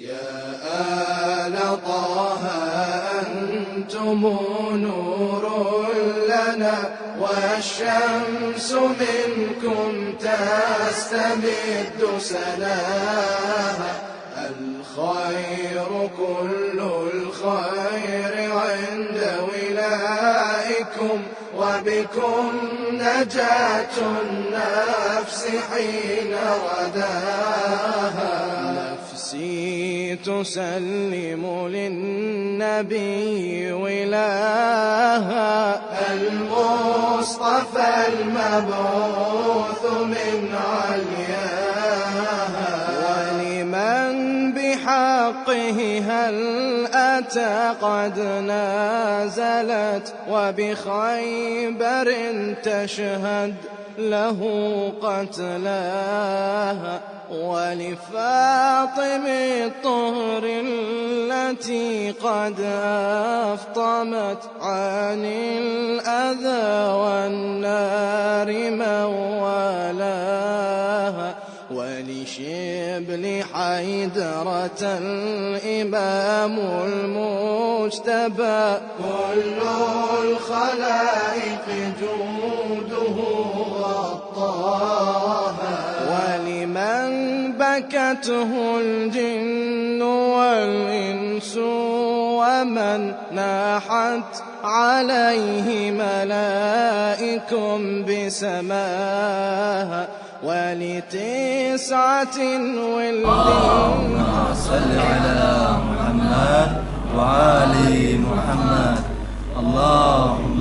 يا آل طه أنتم نور لنا والشمس منكم تستمد سناها. الخير كل الخير عند ولائكم وبكم نجاة النفس حين رداها. نفسي تسلم للنبي ولاها المصطفى المبعوث من علياها. ولمن بحقه هل أتى قد نازلت وبخيبر تشهد له قتلاها. ولفاطم الطهر التي قد أفطمت عن الأذى والنار موالاها. ولشبل حيدرة الإمام المجتبى كل الخلائق جوده غطاها. ولمن بكته الجن والإنس ومن ناحت عليه ملائك بسماها. ولتسعة ولد اللهم صل على محمد وآل محمد. اللهم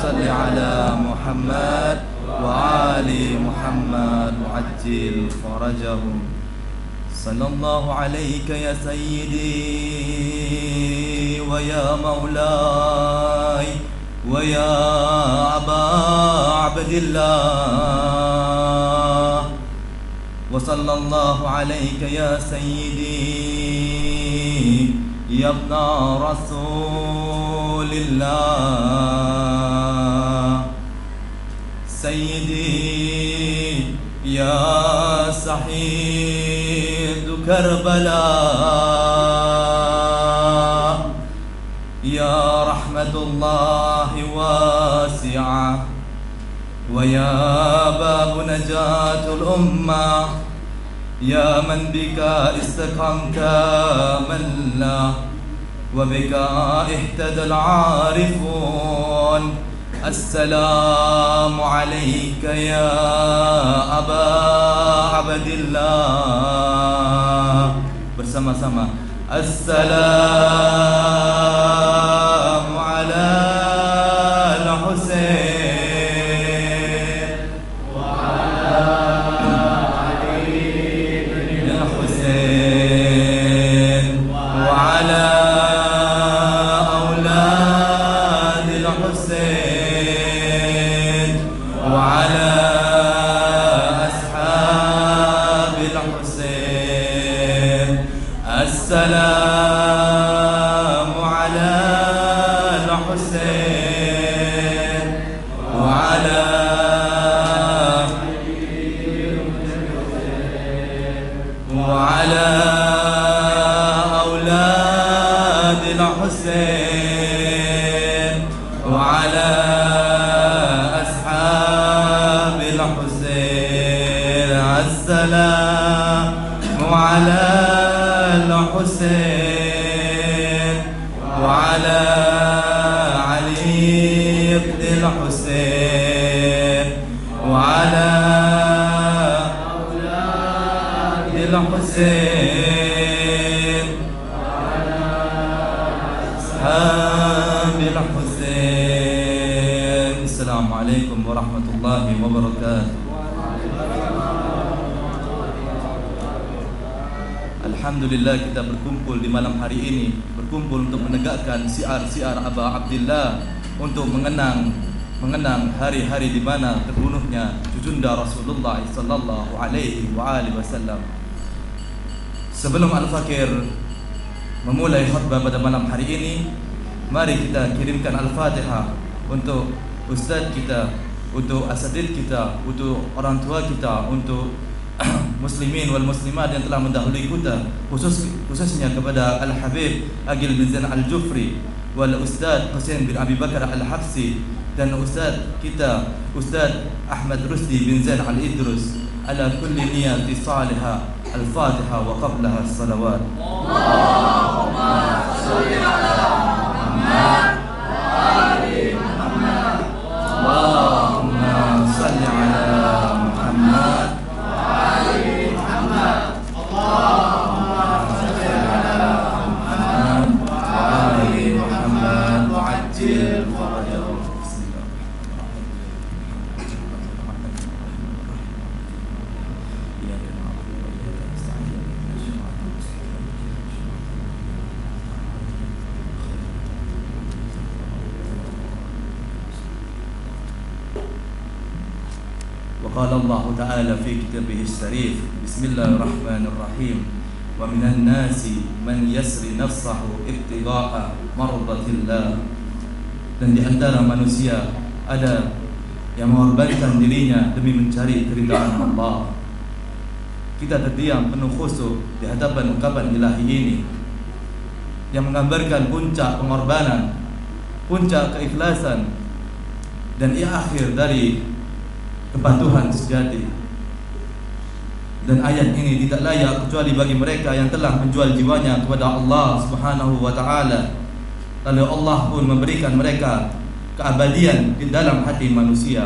صل على محمد وآل محمد وعجل فرجهم. صلى الله عليك يا سيدي ويا مولاي ويا أبا عبد الله. وصلى الله عليك يا سيدي يا ابن رسول الله. سيدي يا سعيد كربلاء يا رحمة الله واسعة ويا باب نجاة الأمة. يا من بك استقمت من لا وبك اهتدى العارفون. السلام عليك يا أبا عبد الله. bersama-sama السلام على الحسين وعلى علي بن الحسين وعلى أولاد الحسين وعلى أصحاب الحسين. السلام على الحسين وعلى أولاد الحسين وعلى أصحاب الحسين. السلام على الحسين وعلى علي بن الحسين وعلى أولاد الحسين وعلى أصحاب الحسين. السلام عليكم ورحمة الله وبركاته. Alhamdulillah kita berkumpul di malam hari ini, berkumpul untuk menegakkan syiar-syiar Aba Abdillah, untuk mengenang hari-hari di mana terbunuhnya Junda Rasulullah sallallahu alaihi wasallam. Sebelum Al-Fakir memulai khutbah pada malam hari ini, mari kita kirimkan Al-Fatihah untuk ustaz kita, untuk asatidz kita, untuk orang tua kita, untuk muslimin wal muslimat yang telah mendahului kita, khususnya kepada Al-Habib Agil bin Zain Al-Jufri wal Ustaz Husain bin Abi Bakar Al-Habsi dan Ustaz kita Ustaz Ahmad Rusdi bin Zain Al-Idrus ala kulli niyati salihah. Al-Fatiha wa qablaha as-salawat. Allahumma shalli ala Muhammad wa ali Muhammad. Allahumma shalli ala Muhammad wa ali Muhammad. Allahumma shalli ala Muhammad wa ali Muhammad wa ajil farajahu. وقال الله تعالى في كتابه الشريف بسم الله الرحمن الرحيم ومن الناس من يسري نفسه ابتغاء مرضات الله. Dan di antara manusia ada yang mengorbankan dirinya demi mencari keridhaan Allah. Kita terdiam penuh khusyuk di hadapan ungkapan ilahi ini yang menggambarkan puncak pengorbanan, puncak keikhlasan, dan akhir dari kepatuhan sejati. Dan ayat ini tidak layak kecuali bagi mereka yang telah menjual jiwanya kepada Allah Subhanahu wa taala. Lalu Allah pun memberikan mereka keabadian di dalam hati manusia.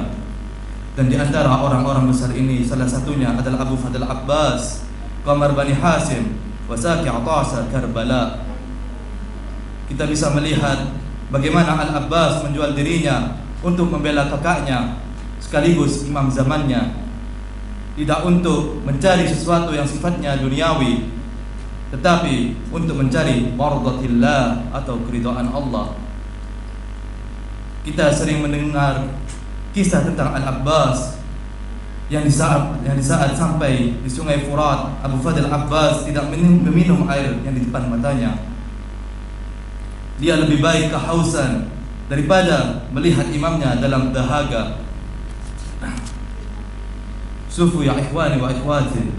Dan di antara orang-orang besar ini salah satunya adalah Abu Fadl Abbas, Qamar Bani Hasim, Wasaki Atasa Karbala. Kita bisa melihat bagaimana Al-Abbas menjual dirinya untuk membela kakaknya sekaligus imam zamannya, tidak untuk mencari sesuatu yang sifatnya duniawi, tetapi untuk mencari mardatillah atau keridhaan Allah. Kita sering mendengar kisah tentang Al-Abbas yang di saat sampai di Sungai Furat, Abu Fadl Abbas tidak meminum air yang di depan matanya. Dia lebih baik kehausan daripada melihat imamnya dalam dahaga. Sufu ya ikhwani wa ikhwati,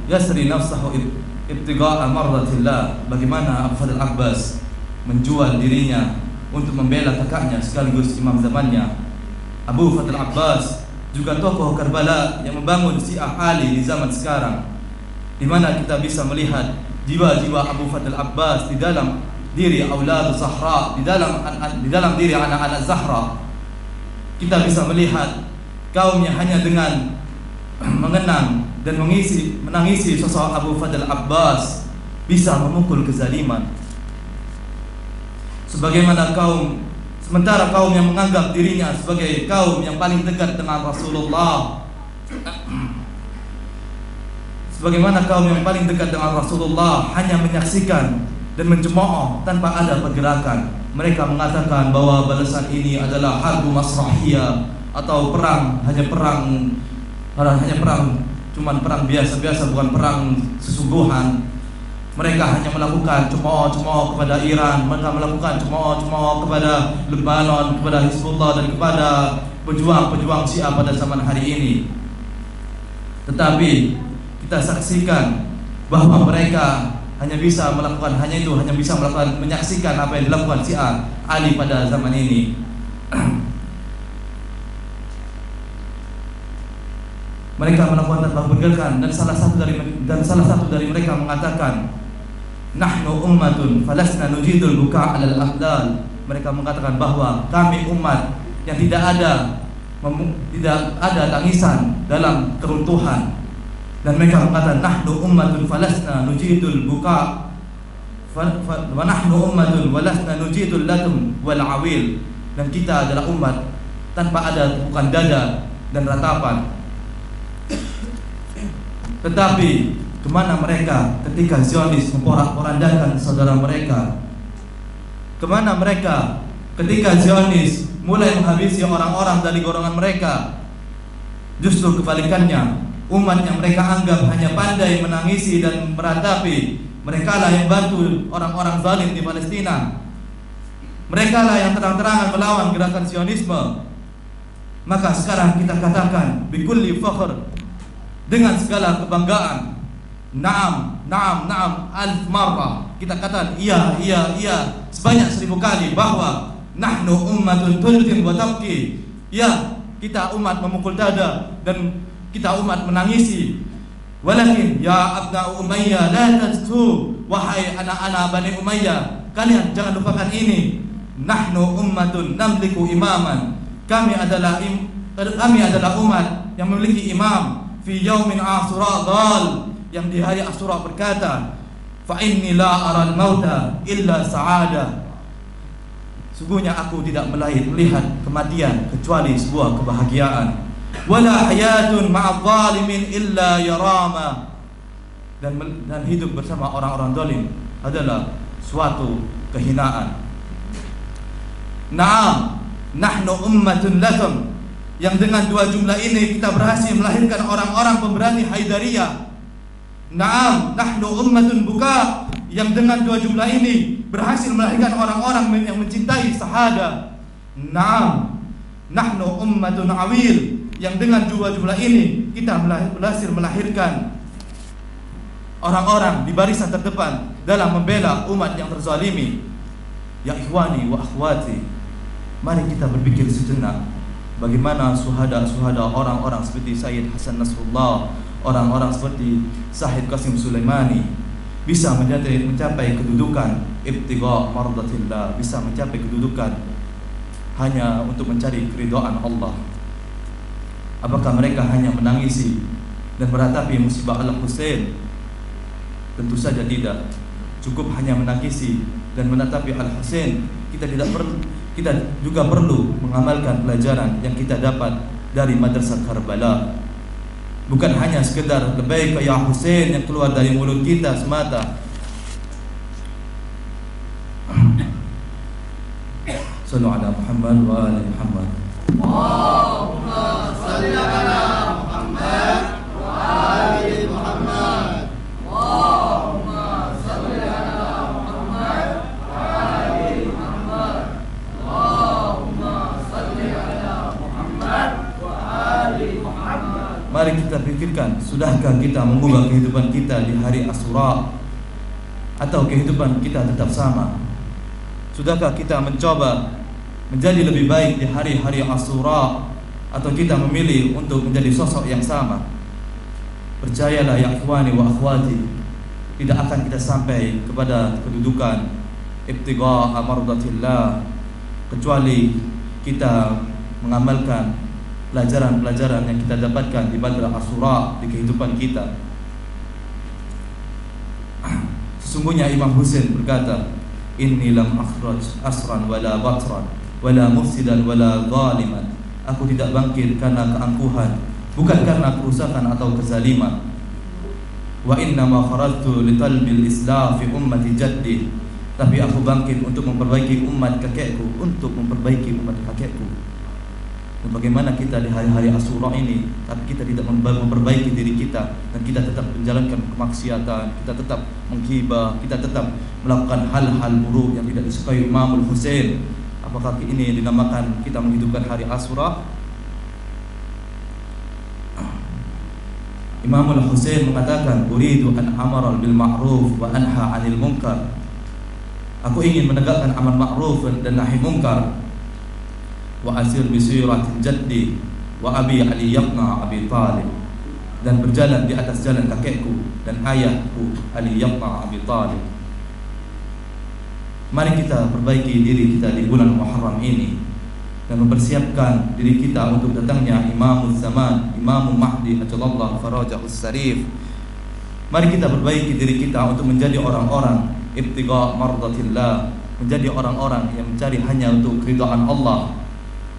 yasri nafsahu ibtigha'a mardatillah. Bagaimana Abu Fadl Abbas menjual dirinya untuk membela kakaknya sekaligus imam zamannya. Abu Fadl Abbas juga tokoh Karbala yang membangun Syiah Ali di zaman sekarang, di mana kita bisa melihat jiwa-jiwa Abu Fadl Abbas di dalam diri Aulad Zahra, di dalam diri anak-anak Zahra. Kita bisa melihat kaumnya hanya dengan mengenang dan menangisi sosok Abu Fadl Abbas bisa memukul kezaliman. Sementara kaum yang menganggap dirinya sebagai kaum yang paling dekat dengan Rasulullah, sebagaimana kaum yang paling dekat dengan Rasulullah hanya menyaksikan dan mencemooh tanpa ada pergerakan. Mereka mengatakan bahwa balasan ini adalah harbu masrahiyah, atau hanya perang cuman perang biasa-biasa, bukan perang sesungguhan. Mereka hanya melakukan cemooh-cemooh kepada Iran, mereka melakukan cemooh-cemooh kepada Lebanon, kepada Hizbullah, dan kepada pejuang-pejuang Syiah pada zaman hari ini. Tetapi kita saksikan bahwa mereka hanya bisa melakukan menyaksikan apa yang dilakukan Syiah Ali pada zaman ini. Mereka melakukan tanpa pergerakan, dan salah satu dari mereka mengatakan, nahnu ummatun falasna nujidul buka' 'alal ahdal. Mereka mengatakan bahwa kami umat yang tidak ada tangisan dalam keruntuhan. Dan mereka mengatakan nahnu ummatun falasna nujidul buka' wa nahnu ummatun walasna nujidul latum wal awil. Dan kita adalah umat tanpa ada tepukan dada dan ratapan. Tetapi kemana mereka ketika Zionis memporak-porandakan saudara mereka? Kemana mereka ketika Zionis mulai menghabisi orang-orang dari golongan mereka? Justru kebalikannya, umat yang mereka anggap hanya pandai menangisi dan meratapi, mereka lah yang bantu orang-orang zalim di Palestina. Mereka lah yang terang-terangan melawan gerakan Zionisme. Maka sekarang kita katakan bikulli fakhr, dengan segala kebanggaan, na'am, na'am, na'am, alf marrah. Kita katakan iya, iya, iya sebanyak 1000 kali bahwa nahnu ummatun tultin wa tabki. Ya, kita umat memukul dada dan kita umat menangisi. Walakin ya abna Umayyah la tajtu, wahai anak-anak Bani Umayyah, kalian jangan lupakan ini. Nahnu ummatun namliku imaman. Kami adalah umat yang memiliki imam. Fi yaumin Asyura dhal, yang di hari Asyura berkata, fa inni la aral mauta illa sa'ada. Sungguhnya aku tidak melihat kematian kecuali sebuah kebahagiaan. Wala hayatun ma'adh zalimin illa yarama. Dan hidup bersama orang-orang zalim adalah suatu kehinaan. Naam, nahnu ummatun lakum, yang dengan dua jumlah ini kita berhasil melahirkan orang-orang pemberani Haidariyah. Naam, nahnu ummatun buka, yang dengan dua jumlah ini berhasil melahirkan orang-orang yang mencintai sahada. Naam, nahnu ummatun awil, yang dengan dua jumlah ini kita berhasil melahirkan orang-orang di barisan terdepan dalam membela umat yang terzalimi. Ya ikhwani wa akhwati, mari kita berpikir sejenak bagaimana suhada-suhada orang-orang seperti Sayyid Hasan Nasrullah, orang-orang seperti Syahid Qasim Sulaimani bisa mencapai kedudukan ibtigha mardatillah, bisa mencapai kedudukan hanya untuk mencari keridhaan Allah. Apakah mereka hanya menangisi dan meratapi musibah Al-Husain? Tentu saja tidak. Cukup hanya menangisi dan menatapi Al-Husain. Kita juga perlu mengamalkan pelajaran yang kita dapat dari Madrasah Karbala. Bukan hanya sekedar labbaika ya Husain yang keluar dari mulut kita semata. Sallu ala Muhammad wa ali Muhammad. Allahumma salli ala Muhammad wa ali Muhammad. Allahumma salli ala Muhammad wa ali Muhammad. Allahumma salli ala Muhammad wa ali Muhammad. Mari kita pikirkan, sudahkah kita mengubah kehidupan kita di hari Asyura, atau kehidupan kita tetap sama? Sudahkah kita mencoba menjadi lebih baik di hari-hari Asyura, atau kita memilih untuk menjadi sosok yang sama? Percayalah ya ikhwani wa akhwati, tidak akan kita sampai kepada kedudukan ibtigha mardatillah kecuali kita mengamalkan pelajaran-pelajaran yang kita dapatkan di Badr Asyura di kehidupan kita. Sesungguhnya Imam Husain berkata, inni lam akhraj asran wala batran wala mufsidan wala zaliman. Aku tidak bangkit karena keangkuhan, bukan karena kerusakan atau kezaliman. Wa inna ma kharajtu li talbil islah fi ummati jaddi. Tapi aku bangkit untuk memperbaiki umat kakekku, untuk memperbaiki umat kakekku. Dan bagaimana kita di hari-hari Asyura ini, tapi kita tidak memperbaiki diri kita, dan kita tetap menjalankan kemaksiatan, kita tetap menghibah, kita tetap melakukan hal-hal buruk yang tidak disukai Imam Husain. Apakah ini dinamakan kita menghidupkan hari Asyura? Imam Husain mengatakan, uridu an amara bil ma'ruf wa anha 'anil munkar. Aku ingin menegakkan amar ma'ruf dan nahi munkar. Wa asir bi siratil jaddi wa abi Ali ibn Abi Thalib, dan berjalan di atas jalan kakekku dan ayahku Ali ibn Abi Thalib. Mari kita perbaiki diri kita di bulan Muharram ini dan mempersiapkan diri kita untuk datangnya Imamul Zaman, Imamul Mahdi ajallallahu farajahus sarif. Mari kita perbaiki diri kita untuk menjadi orang-orang ibtigha mardatillah, menjadi orang-orang yang mencari hanya untuk keridhaan Allah.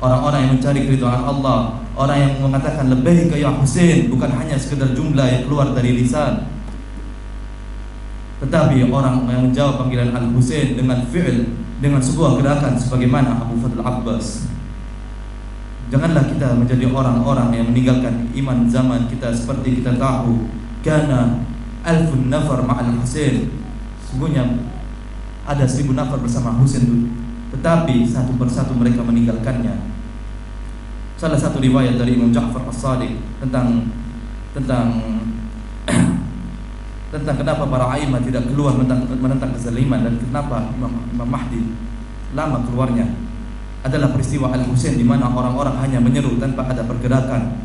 Orang-orang yang mencari keridhaan Allah, orang yang mengatakan labbaika ya Husain, bukan hanya sekedar jumlah yang keluar dari lisan, tetapi orang yang menjawab panggilan Al-Husain dengan fi'il, dengan sebuah gerakan sebagaimana Abu Fadl Abbas. Janganlah kita menjadi orang-orang yang meninggalkan iman zaman kita. Seperti kita tahu, kana alfun nafar ma'al Husain, sungguhnya ada 1000 nafar bersama Husain, tetapi satu persatu mereka meninggalkannya. Salah satu riwayat dari Imam Ja'far As-Shadiq tentang tentang kenapa para a'immah tidak keluar menentang kezaliman dan kenapa Imam Mahdi lama keluarnya adalah peristiwa Al-Husain, di mana orang-orang hanya menyeru tanpa ada pergerakan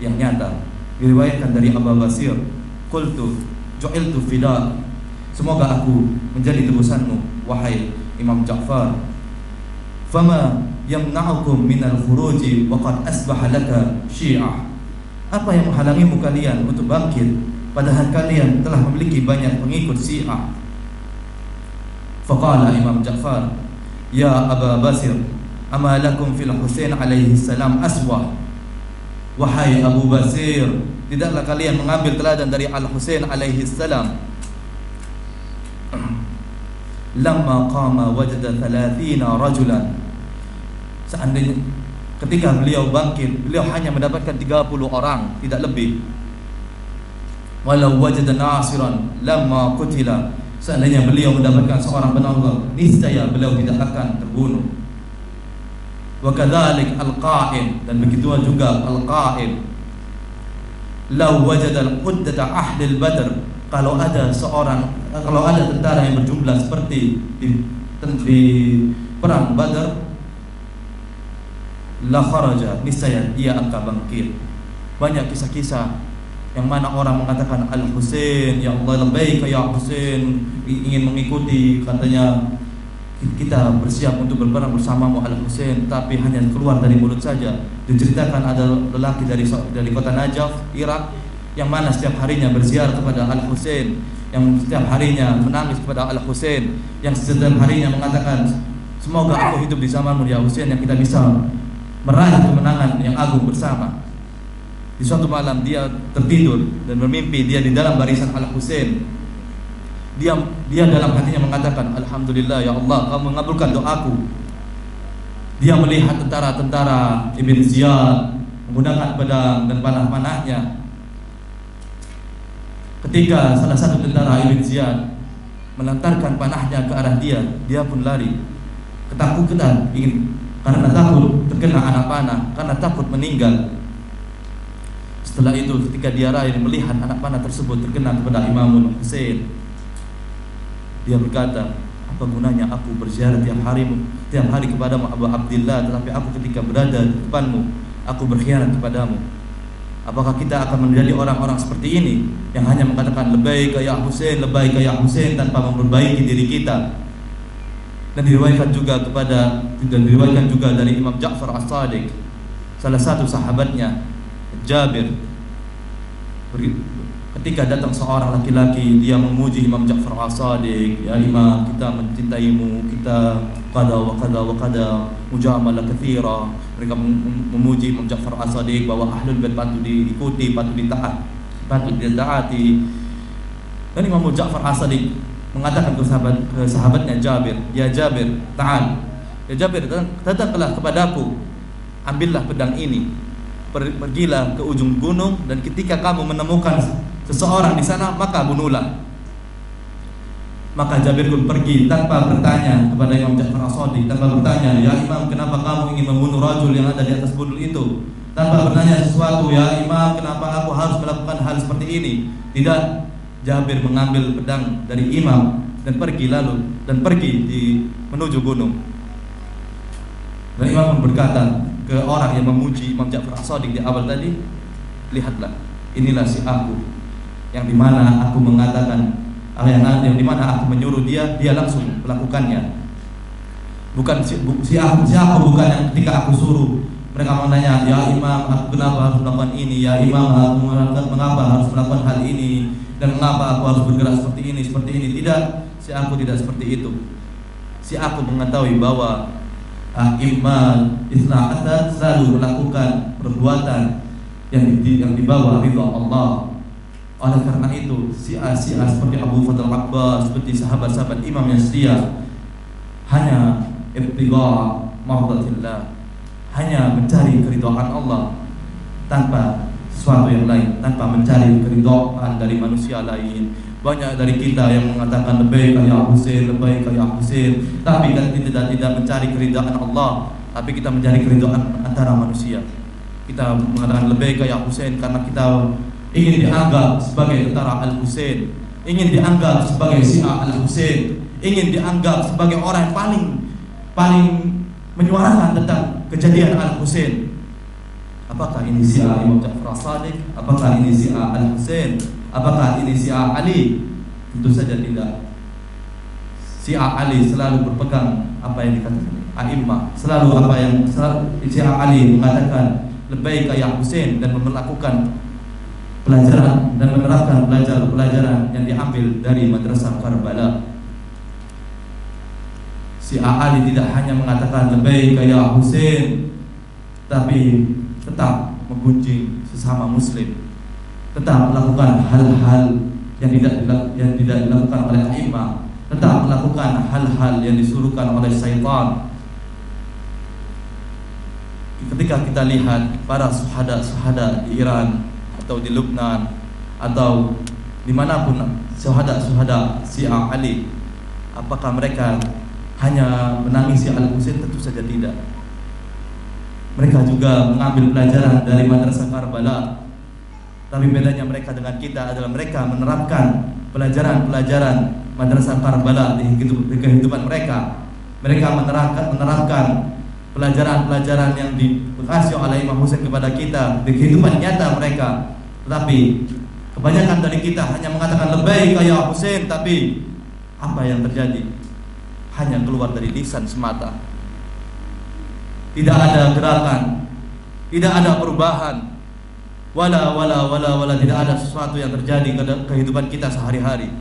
yang nyata. Diriwayatkan dari Abu Basir, qultu ju'iltu fida, semoga aku menjadi tebusanmu wahai Imam Ja'far. Fama yamna'ukum minal khuruji wa qad asbaha laka syi'ah, apa yang menghalangimu kalian untuk bangkit padahal kalian telah memiliki banyak pengikut Syiah? Faqala Imam Ja'far, ya Aba Basir, ama lakum fil Husain alaihi salam aswah, wahai Abu Basir, tidaklah kalian mengambil teladan dari Al-Husain alaihi salam? Lamma qama wajada 30 rajulan, seandainya ketika beliau bangkit, beliau hanya mendapatkan 30 orang, tidak lebih. Walau wajada nasiran lamma qutila, seandainya beliau mendapatkan seorang penolong, niscaya beliau tidak akan terbunuh. Wa kadzalik al-qa'im, dan begitu juga al-qa'im. Lau wajada al-quddata ahli al-badr, kalau ada tentara yang berjumlah seperti di perang Badar, la kharaja, niscaya dia akan bangkit. Banyak kisah-kisah yang mana orang mengatakan Al-Husain, ya Allah labbaik ya Husain, ingin mengikuti, katanya kita bersiap untuk berperang bersamamu Al-Husain, tapi hanya keluar dari mulut saja. Diceritakan ada lelaki dari kota Najaf, Irak, yang mana setiap harinya berziarah kepada Al-Husain, yang setiap harinya menangis kepada Al-Husain, yang setiap harinya mengatakan, semoga aku hidup di zamanmu ya Husain, yang kita bisa meraih kemenangan yang agung bersama. Di suatu malam dia tertidur dan bermimpi dia di dalam barisan Al-Husain. Dia dalam hatinya mengatakan, alhamdulillah ya Allah, kamu mengabulkan doaku. Dia melihat tentara-tentara Ibn Ziyad menggunakan pedang dan panah-panahnya. Ketika salah satu tentara Ibn Ziyad melantarkan panahnya ke arah dia pun lari. Ketakutan, karena takut terkena anak panah, karena takut meninggal. Setelah itu ketika dia melihat anak panah tersebut terkena kepada Imam Husain, dia berkata, apa gunanya aku berziarah tiap hari kepadamu Abu Abdillah, tetapi aku ketika berada di depanmu aku berkhianat kepadamu. Apakah kita akan menjadi orang-orang seperti ini yang hanya mengatakan labbaik ya Husain, labbaik ya Husain, tanpa memperbaiki diri kita? Dan diriwayatkan juga dari Imam Ja'far As-Shadiq, salah satu sahabatnya Jabir, ketika datang seorang laki-laki, dia memuji Imam Ja'far As-Shadiq, ya Imam, kita mencintaimu, kita qada wa qada wa qada, mujamalah katsira. Mereka memuji Imam Ja'far As-Shadiq bahwa ahlul bait patut diikuti, patut ditaati. Dan Imam Ja'far As-Shadiq mengatakan ke sahabatnya Jabir, ya Jabir, ta'al, ya Jabir, datanglah kepadaku, ambillah pedang ini, pergilah ke ujung gunung, dan ketika kamu menemukan seseorang di sana, maka bunuhlah. Maka Jabir pun pergi tanpa bertanya kepada Imam Ja'far As-Shadiq, tanpa bertanya, ya Imam, kenapa kamu ingin membunuh rajul yang ada di atas gunung itu? Tanpa bertanya sesuatu, ya Imam, kenapa aku harus melakukan hal seperti ini? Tidak, Jabir mengambil pedang dari Imam dan pergi menuju gunung. Dan Imam pun berkata ke orang yang memuji Imam Ja'far As-Shadiq di awal tadi, lihatlah, inilah si aku, yang dimana aku mengatakan, yang dimana aku menyuruh dia langsung melakukannya. Bukan si aku bukan yang ketika aku suruh mereka menanya, ya Imam, aku kenapa harus melakukan ini? Ya Imam, aku mengapa harus melakukan hal ini? Dan mengapa aku harus bergerak seperti ini? Tidak, si aku tidak seperti itu. Si aku mengetahui bahwa Imam Isna Asad selalu melakukan perbuatan yang dibawa ridha Allah. Oleh karena itu, Syiah seperti Abu Fadl Abbas, seperti sahabat-sahabat Imam yang setia, hanya ibtigha mardatillah, hanya mencari keridhaan Allah tanpa sesuatu yang lain, tanpa mencari keridhaan dari manusia lain. Banyak dari kita yang mengatakan labbaik ya Husain, labbaik ya Husain, tapi kan tidak mencari keridhaan Allah. tapi kita mencari keridhaan antara manusia. Kita mengatakan lebih kayak Husain karena kita ingin dianggap sebagai tentara Al-Husain, ingin dianggap sebagai Syiah Al-Husain, ingin dianggap sebagai orang yang paling menyuarakan tentang kejadian Al-Husain. Apakah ini Syiah Imam Ja'far Shadiq? Apakah ini Syiah Al-Husain? Apakah ini Syiah Ali? Tentu saja tidak. Syiah Ali selalu berpegang apa yang dikatakan A'immah, selalu apa yang Syiah Ali mengatakan lebih kayak Husain, dan melakukan pelajaran dan menerapkan pelajaran yang diambil dari madrasah Karbala. Syiah Ali tidak hanya mengatakan lebih kayak Husain, tapi tetap menggunjing sesama muslim, tetap melakukan hal-hal yang tidak dilakukan oleh a'immah, tetap melakukan hal-hal yang disuruhkan oleh syaitan. Ketika kita lihat para syuhada di Iran atau di Lebanon atau dimanapun syuhada Syiah Ali, apakah mereka hanya menangisi Al-Husain? Tentu saja tidak. Mereka juga mengambil pelajaran dari madrasah Karbala. Tapi bedanya mereka dengan kita adalah mereka menerapkan pelajaran-pelajaran madrasah Karbala di kehidupan mereka. Mereka menerapkan pelajaran-pelajaran yang dikasih oleh Imam Husain kepada kita di kehidupan nyata mereka. Tetapi kebanyakan dari kita hanya mengatakan lebih kayak Husain, tapi apa yang terjadi? Hanya keluar dari lisan semata. Tidak ada gerakan, tidak ada perubahan, wala tidak ada sesuatu yang terjadi ke kehidupan kita sehari-hari.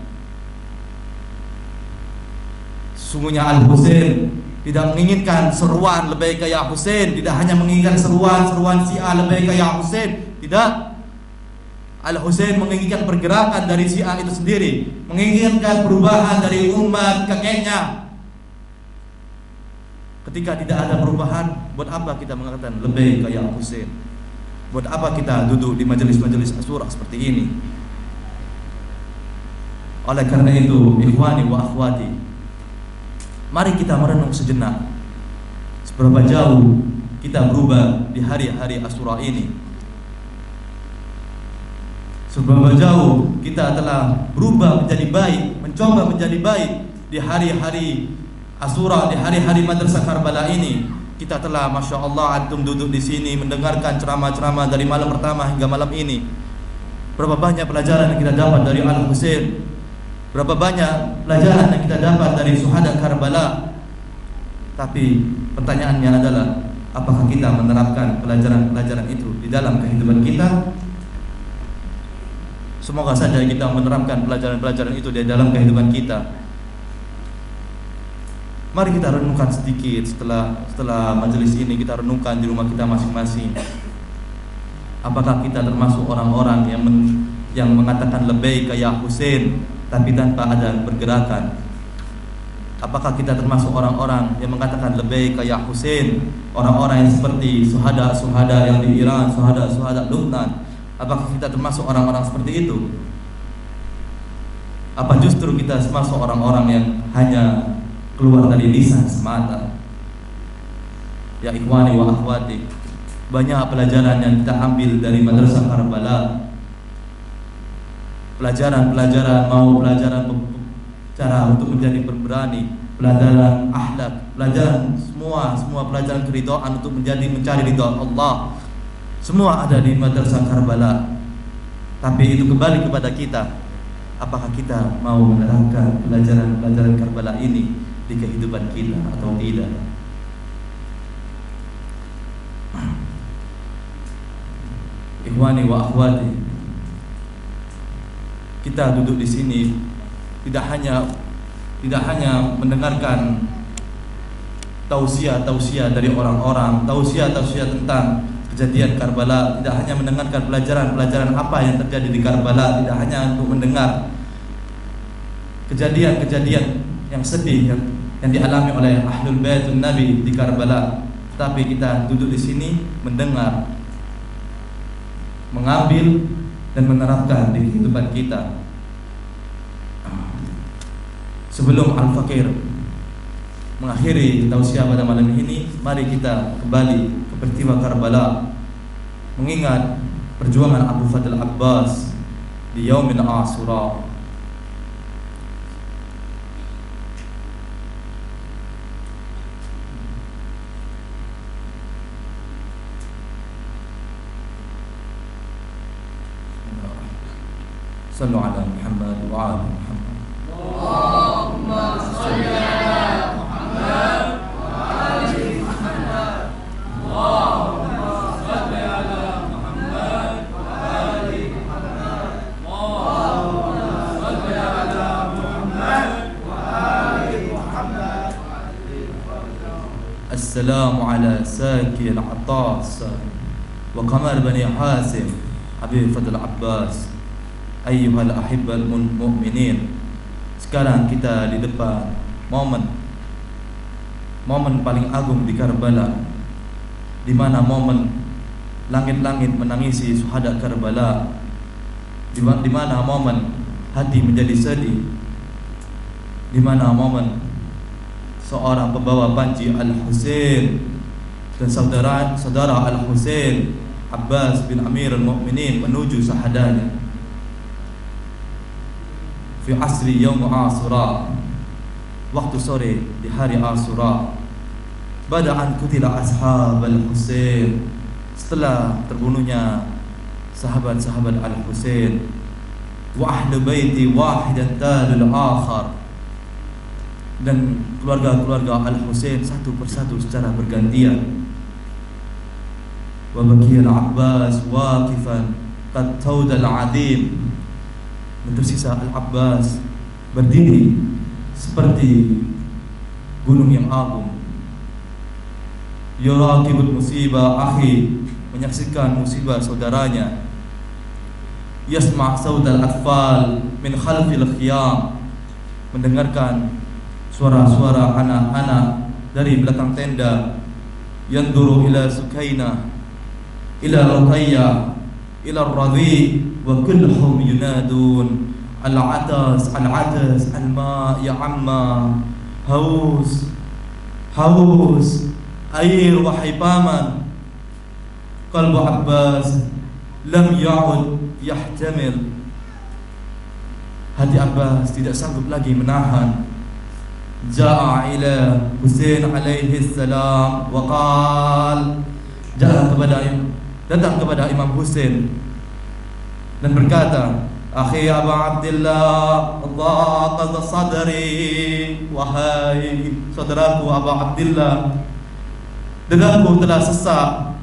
Sungguhnya Al-Husain tidak menginginkan seruan lebih kayak Husain, tidak hanya menginginkan seruan Syiah lebih kayak Husain, tidak. Al-Husain menginginkan pergerakan dari Syiah itu sendiri, menginginkan perubahan dari umat kakeknya. Ketika tidak ada perubahan, buat apa kita mengatakan lebih kayak Husain? Buat apa kita duduk di majelis-majelis asyura seperti ini? Oleh karena itu, ikhwani wa akhwati, mari kita merenung sejenak seberapa jauh kita berubah di hari-hari Asyura ini. Seberapa jauh kita telah berubah menjadi baik, mencoba menjadi baik di hari-hari Asyura, di hari-hari madrasah Karbala ini. Kita telah, masya Allah, antum duduk di sini mendengarkan ceramah-ceramah dari malam pertama hingga malam ini. Berapa banyak pelajaran yang kita dapat dari Al-Husain, berapa banyak pelajaran yang kita dapat dari syuhada Karbala. Tapi pertanyaannya adalah, apakah kita menerapkan pelajaran-pelajaran itu di dalam kehidupan kita? Semoga saja kita menerapkan pelajaran-pelajaran itu di dalam kehidupan kita. Mari kita renungkan sedikit setelah majelis ini, kita renungkan di rumah kita masing-masing. Apakah kita termasuk orang-orang yang mengatakan lebih kayak Husain tapi tanpa ada pergerakan? Apakah kita termasuk orang-orang yang mengatakan lebih kayak Husain, orang-orang yang seperti syuhada yang di Iran, syuhada Lebanon? Apakah kita termasuk orang-orang seperti itu? Apa justru kita termasuk orang-orang yang hanya keluar dari lisan semata? Ya ikhwani wa akhwati, banyak pelajaran yang kita ambil dari madrasah Karbala. Pelajaran cara untuk menjadi pemberani, pelajaran akhlak, pelajaran semua pelajaran keridhaan untuk mencari ridha Allah. Semua ada di madrasah Karbala. Tapi itu kembali kepada kita. Apakah kita mau menerapkan pelajaran Karbala ini di kehidupan kita atau tidak? Ikhwani wa akhwati, kita duduk di sini tidak hanya mendengarkan tausiah dari orang-orang, tausiah tentang kejadian Karbala, tidak hanya mendengarkan pelajaran apa yang terjadi di Karbala, tidak hanya untuk mendengar kejadian yang sedih yang dialami oleh Ahlul Baitun Nabi di Karbala, tapi kita duduk di sini mendengar, mengambil dan menerapkan di kehidupan kita. Sebelum Al-Fakir mengakhiri tausiah pada malam ini, mari kita kembali ke peristiwa Karbala, mengingat perjuangan Abu Fadl Abbas di Yaumin Ashura. Sallu ala Muhammad wa ala Muhammad. Allahumma salli ala Muhammad wa ali Muhammad. Allahumma salli ala Muhammad wa ali Muhammad. Allahumma salli ala Muhammad wa ali Muhammad. Assalamu ala Saki al-Attas wa Qamar Bani Hasim Abi Fadl Abbas. Ayyuhal ahibbal mu'minin. Sekarang kita di depan momen paling agung di Karbala, di mana momen langit-langit menangisi syuhada Karbala, di mana momen hati menjadi sedih, di mana momen seorang pembawa panji Al-Husain dan saudara Al-Husain Abbas bin Amirul Mukminin menuju syahadanya fi asri yaum Ashura, waktu sore di hari Ashura. Bada'an kutila ashab al-Husain, setelah terbunuhnya sahabat-sahabat Al-Husain. Wa ahlu baiti wahidan talul akhar, dan keluarga-keluarga Al-Husain satu persatu secara bergantian. Wa baqiya al-Abbas waqifan qad tawdal adim, dan tersisa Al-Abbas berdiri seperti gunung yang agung. Yuraqibul musibah akhi, menyaksikan musibah saudaranya. Yasma' saudal atfal min khalfil khiyam, mendengarkan suara-suara anak-anak dari belakang tenda. Yanduru ila Sukainah, ila Ruqayyah, ila Radhi, wa kulluhum yunadun al-atas al-atas al-ma ya amma, haus haus, air wahai paman. Qalbu Abbas lam ya'ud yahtamil, hati Abbas tidak sanggup lagi menahan. Ja'a ila Husain alaihi salam wa qal, datang kepada Imam Husain dan berkata, akhi Abu Abdillah, Allah qadha sadri, wahai saudaraku Abu Abdillah, dadaku telah sesak.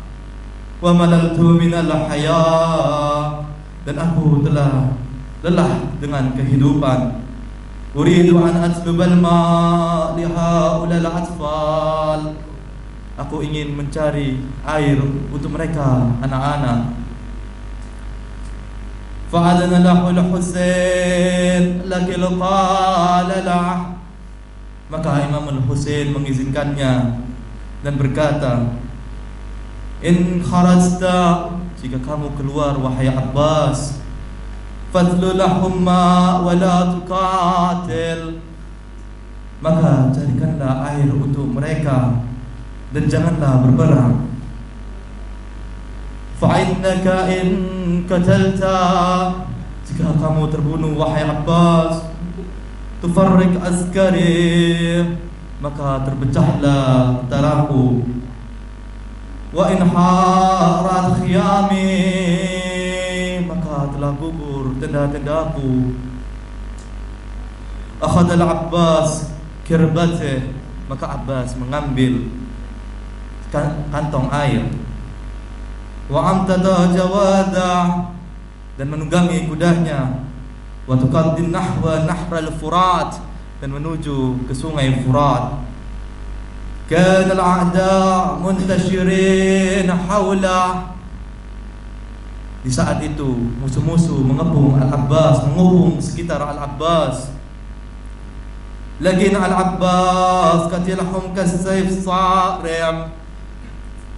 Wa malaltu minal hayah, dan aku telah lelah dengan kehidupan. Uridu an atlubal ma li haulal atfal, aku ingin mencari air untuk mereka anak-anak. Fa'adana lahul Husain lakil qala lah, maka Imam Al-Husain mengizinkannya dan berkata, in kharajta, jika kamu keluar wahai Abbas, fadlu lahumma wa la tuqatil, maka carikanlah air untuk mereka dan janganlah berperang. Fa'innaka in qatalta, jika kamu terbunuh wahai Abbas, tufarrik askari, maka terpecahlah tentaraku. Wa in harat khiyami, maka telah gugur tenda-tendaku. Akhadal Abbas kirbatih, maka Abbas mengambil kantong air. Wa amtada jawada, dan menunggangi kudanya. Wa tuqaddin nahwa nahral Furat, dan menuju ke sungai Furat. Kana al-a'da muntashirin hawla, di saat itu musuh-musuh mengepung Al-Abbas, mengepung sekitar Al-Abbas. Lakin Al-Abbas qatilahum kasayf sa'rim,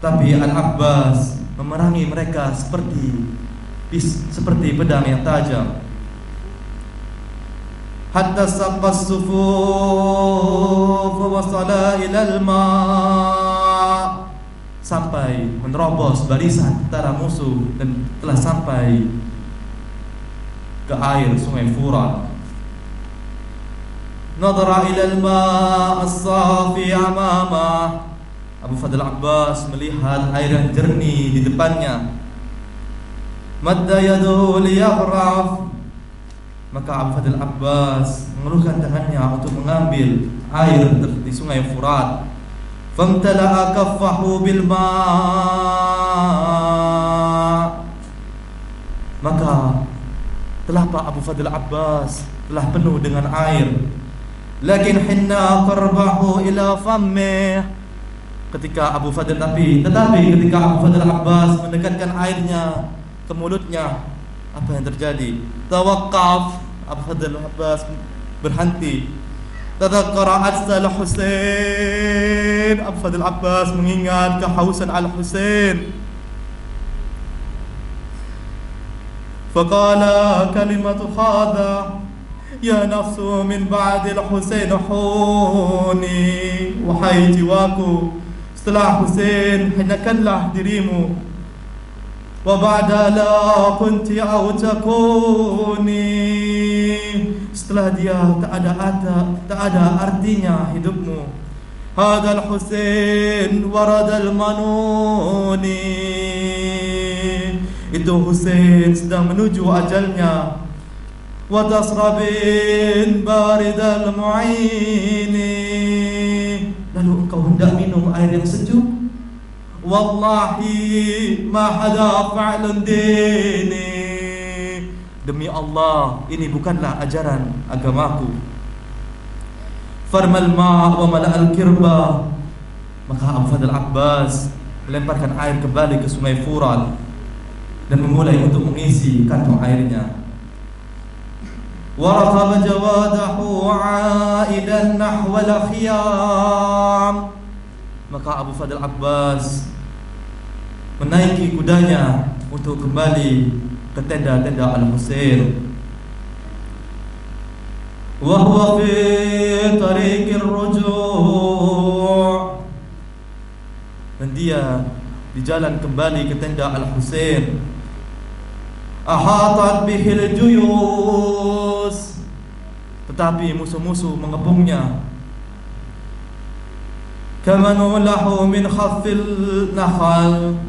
tapi Al-Abbas memerangi mereka seperti pedang yang tajam. hatta saqqas sufuf wa wasala ilal ma', sampai menerobos barisan tentara musuh dan telah sampai ke air sungai Furat. Nadhara ilal ma' as-safi amamah, Abu Fadl Abbas melihat air yang jernih di depannya. Madda yaduhu liyaghraf, maka Abu Fadl Abbas mengeluarkan tangannya untuk mengambil air di sungai Furat. Famtala'a kaffahu bil ma', maka telapak Abu Fadl Abbas telah penuh dengan air. Lakin hinna qarbahu ila fammih, tetapi ketika Abu Fadl Abbas mendekatkan airnya ke mulutnya, apa yang terjadi? Tawaqqaf, Abu Fadl Abbas berhenti. Tadzakkara atsal Husain, Abu Fadl Abbas mengingat kehausan Al-Husain. Faqala kalimatu khada, ya nafsu min ba'di al-Husain huni, wahai jiwaku, setelah Husain hendakanlah dirimu. Wa ba'da la kunti aw takuni, setelah dia tak ada artinya hidupmu. Hadal Husain waradal manuni, itu Husain sedang menuju ajalnya. Wa tasrabin baridal mu'ini, lalu engkau hendak minum air yang sejuk. Wallahi ma hada fa'lun dini, demi Allah ini bukanlah ajaran agamaku. Farmal ma' wa mala'al kirba, maka Abu Fadl Abbas melemparkan air kembali ke sungai Furat dan memulai untuk mengisi kantong airnya. Wa raqaba jawadahu 'aidan nahwa al-khiyam, maka Abu Fadl Abbas menaiki kudanya untuk kembali ke tenda-tenda Al-Husain. Wa huwa fi tariqir ruju', dan dia di jalan kembali ke tenda Al-Husain. Ahatat bihil juyus, tetapi musuh-musuh mengepungnya. Kama lahu min khaffil nahal,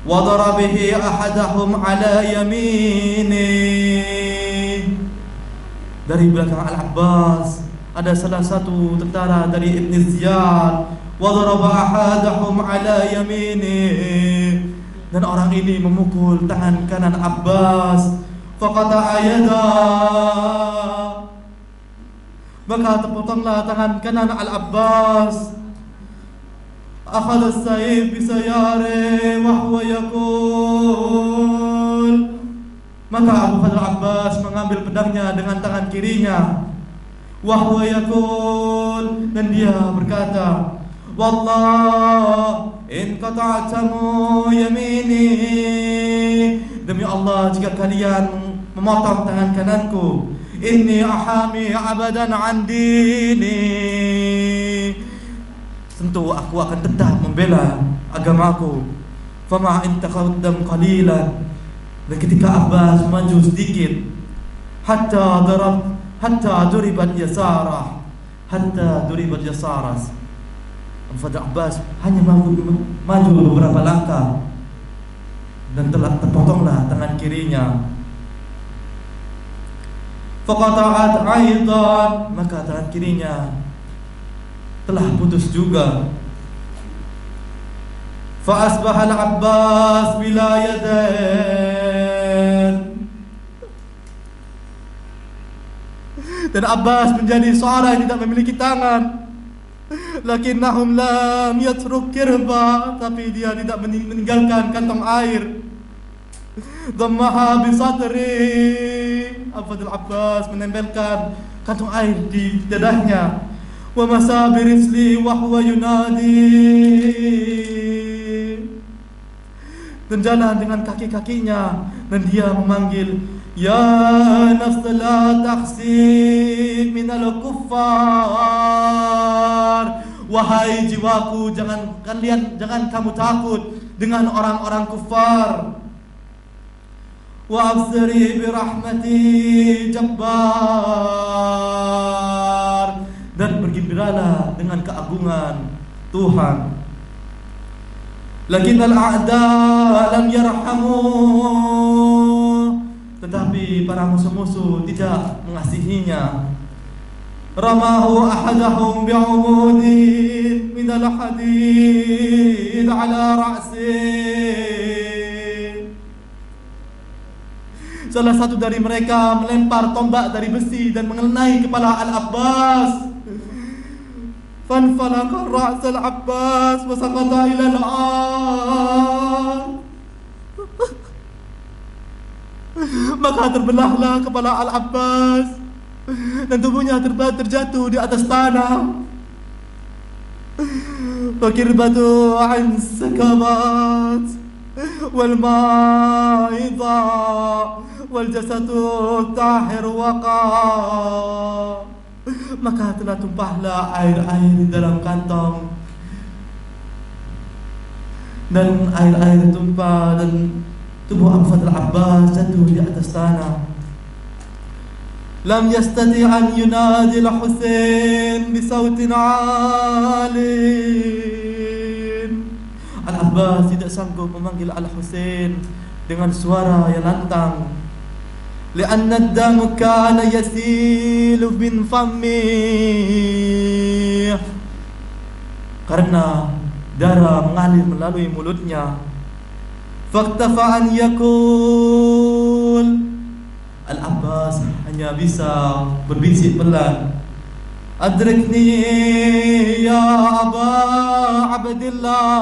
wa darabihi ahadahum ala yamini, dari belakang Al-Abbas ada salah satu tentara dari Ibn Ziyad. Wa daraba ahadahum ala yamini, dan orang ini memukul tangan kanan Abbas. Faqata ayada, maka terpotonglah tangan kanan Al-Abbas. Akhadha as-sayf bi sayari wa huwa yaqul, maka Abu Fadl Abbas mengambil pedangnya dengan tangan kirinya. Wa huwa yaqul, dan dia berkata, wallah in qata'tamu yamini, demi Allah jika kalian memotong tangan kananku, inni ahami abadan an dini, tentu aku akan tetap membela agamaku. Fama in taqaddam qalilan, dan ketika Abbas maju sedikit, hatta duribat yasarah, Abu Fadl Abbas hanya maju beberapa langkah dan telah terpotonglah tangan kirinya. Faqata'at aidan, maka tangan kirinya telah putus juga. Fa asbaha al-Abbas bila yadain, dan Abbas menjadi seorang yang tidak memiliki tangan. Lakinnahum lam yatruk kirba, tapi dia tidak meninggalkan kantong air. Dhammaha bi sadri, Abu Fadl Abbas menempelkan kantong air di dadahnya. Wa masabi risli wa huwa yunadi, dan jalan dengan kaki-kakinya dan dia memanggil, Ya nafs la takhsi minal kuffar. Wahai jiwaku, jangan kamu takut dengan orang-orang kufar. Wa absiri bi rahmati jabbar, dan bergembiralah dengan keagungan Tuhan. Lakin al-a'da lam yarhamu, tetapi para musuh-musuh tidak mengasihinya. Ramahu ahadahum bi'umudin min al-hadid ala ra'si. Salah satu dari mereka melempar tombak dari besi dan mengenai kepala Al-Abbas. Fanfalaqa ra's Al-Abbas wa saqata ila al-ard. Maka terbelahlah kepala Al-Abbas dan tubuhnya terjatuh di atas tanah. Fakirbatu an sakabat wal ma'idha wal jasadu tahir waqa. Maka telah tumpahlah air-air di dalam kantong, dan air-air tumpah dan tubuh Abu Fadl Abbas jatuh di atas tanah. Lam yastati an yunadi al-Husain bi sautin 'alin. Al-Abbas tidak sanggup memanggil Al-Husain dengan suara yang lantang. Lianna ad-dam kana yasilu min fammi, karena darah mengalir melalui mulutnya. Faktafa an yakul, Al-Abbas hanya bisa berbisik pelan. Adrikni ya Aba Abdillah,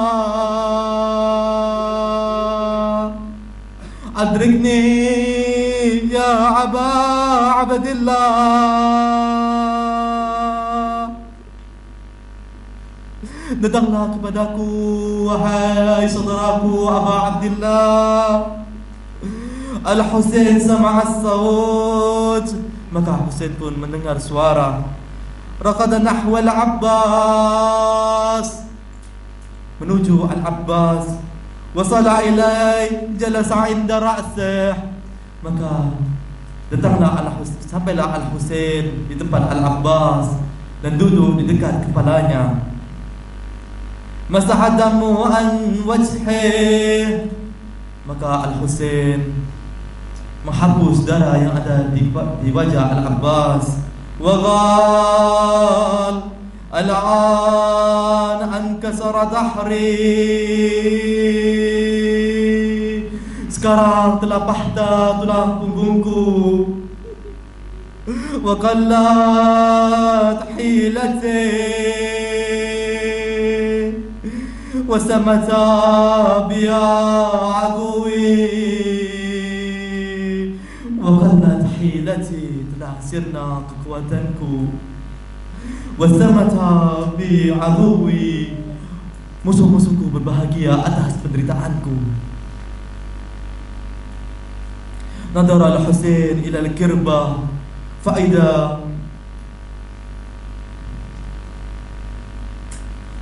adrikni ya Aba Abdillah. Datanglah kepadaku wahai saudaraku Aba Abdillah. Al-Husain sama'a as-sawt, maka Husain pun mendengar suara. Raqada nahwa Al-Abbas, menuju Al-Abbas. Wasala ilai, jalasa inda ra'sih, maka datanglah Al-Husain, sampailah Al-Husain di tempat Al-Abbas dan duduk di dekat kepalanya. Masahadamu an wajhih, maka Al-Husain menghapus darah yang ada di wajah Al-Abbas. Wa qal al-an ankasara dahri, sekarang telah patah tulang punggungku. Wa qallat hilati wa samata biya aduwi. Wa qallat hilati, telah sirna kekuatanku. Wa samata bi aduwi, musuh-musuhku berbahagia atas penderitaanku. Nadara Al-Husain ila al-kirbah faida,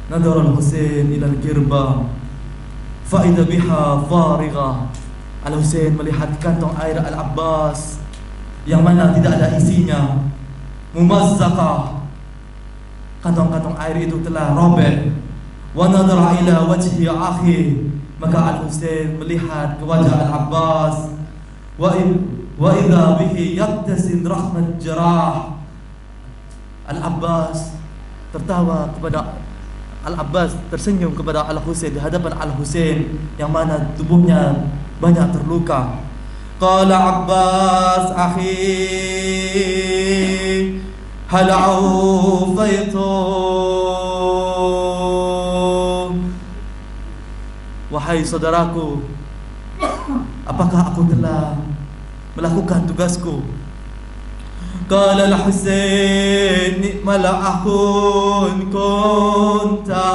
nadara Al-Husain ila al-kirbah faida biha farigha. Al-Husain melihat kantong air Al-Abbas yang mana tidak ada isinya, mumazzaqah, kantong-kantong air itu telah robek. Wa nadara ila wajhi akhi, maka Al-Husain melihat ke wajah Al-Abbas. Wa idza bihi yabtasim rahmat jarah. Al-Abbas tertawa kepada Al-Abbas tersenyum kepada Al-Husain di hadapan Al-Husain yang mana tubuhnya banyak terluka. Qala Abbas akhi hal aufaitu, wahai saudaraku, apakah aku telah melakukan tugasku? Qala Al-Husain ni'mal akhun kunta,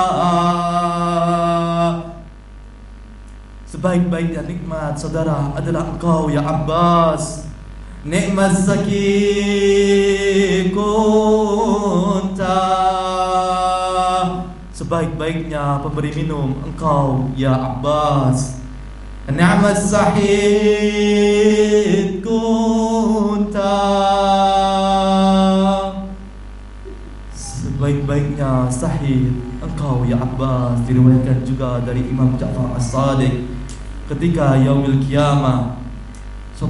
sebaik-baik dan nikmat saudara adalah engkau ya Abbas. ni'mas saki kunta, sebaik-baiknya pemberi minum engkau ya Abbas. Ni'mas sahid kunta, sebaik-baiknya sahid engkau ya Abbas. Diriwayatkan juga dari Imam Ja'far As-Sadiq, ketika yaumil qiyamah,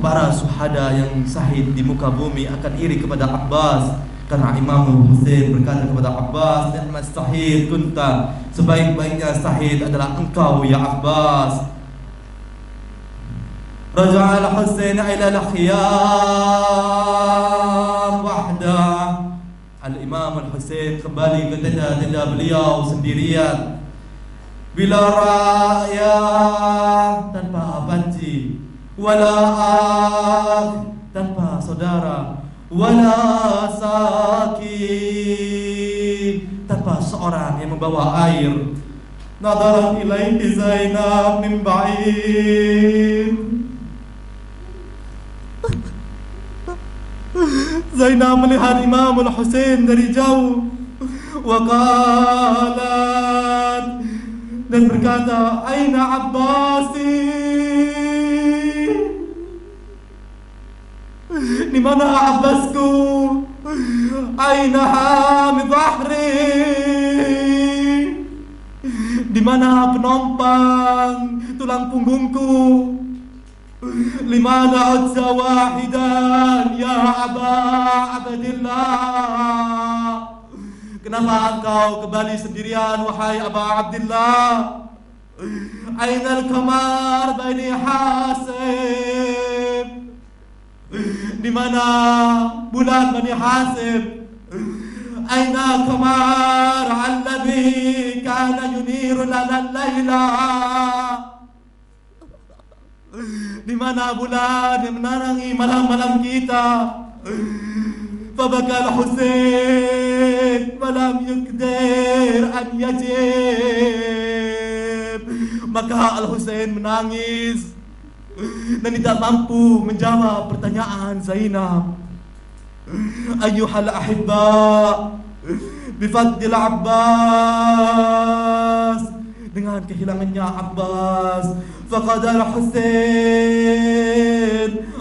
para syuhada yang sahid di muka bumi akan iri kepada Abbas, karena Imam Husain berkata kepada Abbas, ni'mas sahid kunta, sebaik-baiknya sahid adalah engkau ya Abbas. Raja'a al-Husain ila al-khiyam wahda, Al-Imam Al-Husain kembali ke tenda-tenda beliau sendirian, bila raya, tanpa panci, wala akh, tanpa saudara, wala saki, tanpa seorang yang membawa air. Nadarat ilaihi Zainab min ba'id, Zainab melihat Imam Al-Husain dari jauh, waqalat, dan berkata, aina Abbasi, di mana Abbasku? Aina hamid dhahri, di mana penompang tulang punggungku? Limana udza wahidan ya Aba Abdillah, kenapa engkau kembali sendirian wahai Aba Abdillah? Aina al-qamar Bani Hasib, di mana bulan Bani Hasib? Aina qamar alladhi kana yuniru lana al-laila, di mana bulan yang menerangi malam-malam kita? Fabakal Husain walam yaqdir an yajib, maka Al-Husain menangis dan tidak mampu menjawab pertanyaan Zainab. Ayyuhal ahibba, bifadil Abbas, dengan kehilangannya Abbas, faqad al-Husain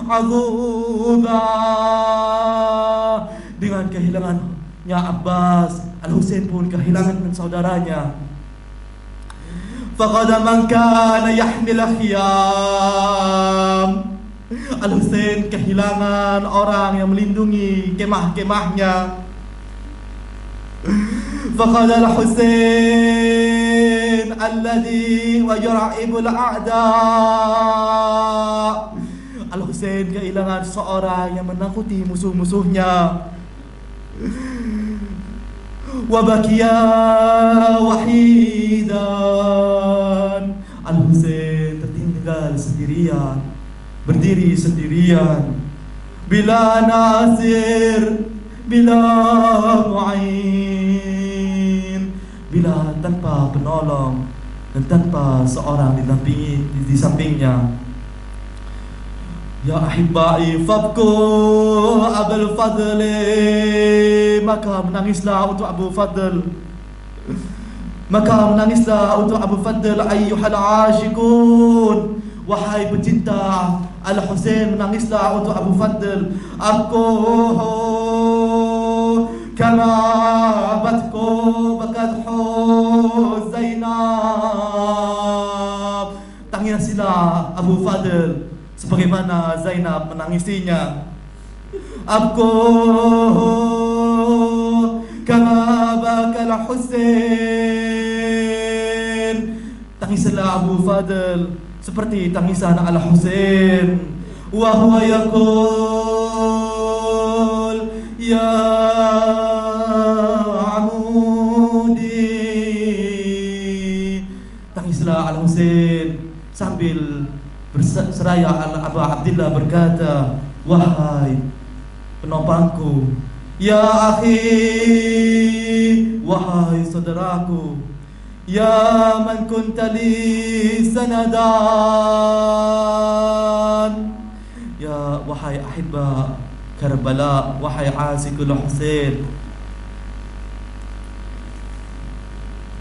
azuba, dengan kehilangannya Abbas, Al-Husain pun kehilangan saudaranya. Faqad man kana yahmil khiyam, Al-Husain kehilangan orang yang melindungi kemah-kemahnya. Faqad al-Husain alladhi wa yura'ibul a'da, Al-Husain kehilangan seorang yang menakuti musuh-musuhnya. Wa bakiya wahidan, Al-Husain tertinggal sendirian, berdiri sendirian. Bila nasir, bila mu'in, bila tanpa penolong dan tanpa seorang di sampingnya. Ya ahibbai fabku Abul Fadli, maka menangislah untuk Abu Fadl, maka menangislah untuk Abu Fadl. Ayyuhal ashikun, wahai pecinta Al-Husain, menangislah untuk Abu Fadl. Aku kama batku bakathu Zainab, tangislah Abu Fadl sebagaimana Zainab menangisinya. Abku kama bakal Husain, tangislah Abu Fadl seperti tangisan Al-Husain. Wa huwa yaqul ya amudi, tangislah Al-Husain sambil berseraya. Abu Abdillah berkata, wahai penopangku, ya akhi, wahai saudaraku, ya man kunta li sanadan, Ya wahai ahibba Karbala, wahai asikul Husain,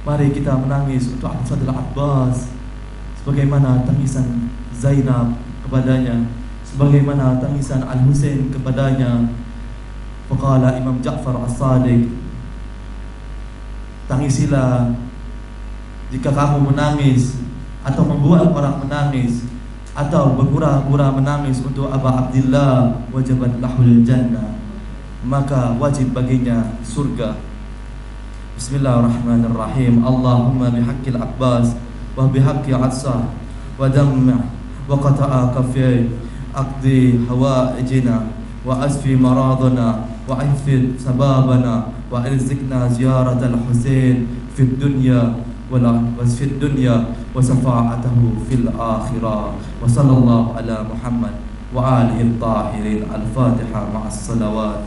mari kita menangis untuk Sayyidina Abbas, sebagaimana tangisan Zainab kepadanya, sebagaimana tangisan Al-Husain kepadanya. Faqala Imam Ja'far As-Sadiq, tangisilah jika kamu menangis atau membuat orang menangis atau berpura-pura menangis untuk Abu Abdillah, wajibat lahul jannah, maka wajib baginya surga. Bismillahirrahmanirrahim. Allahumma bihaqqil Abbas wa bihaqqi Atsah wa dammah wa qata'a kaffi aqdi hawaijina wa asfi maradana wa ahfid sababana wa irzikna ziyaratal Husain fid dunya وفي الدنيا وشفاعته في الآخرة وصلى الله على محمد وآله الطاهرين. الفاتحة مع الصلوات.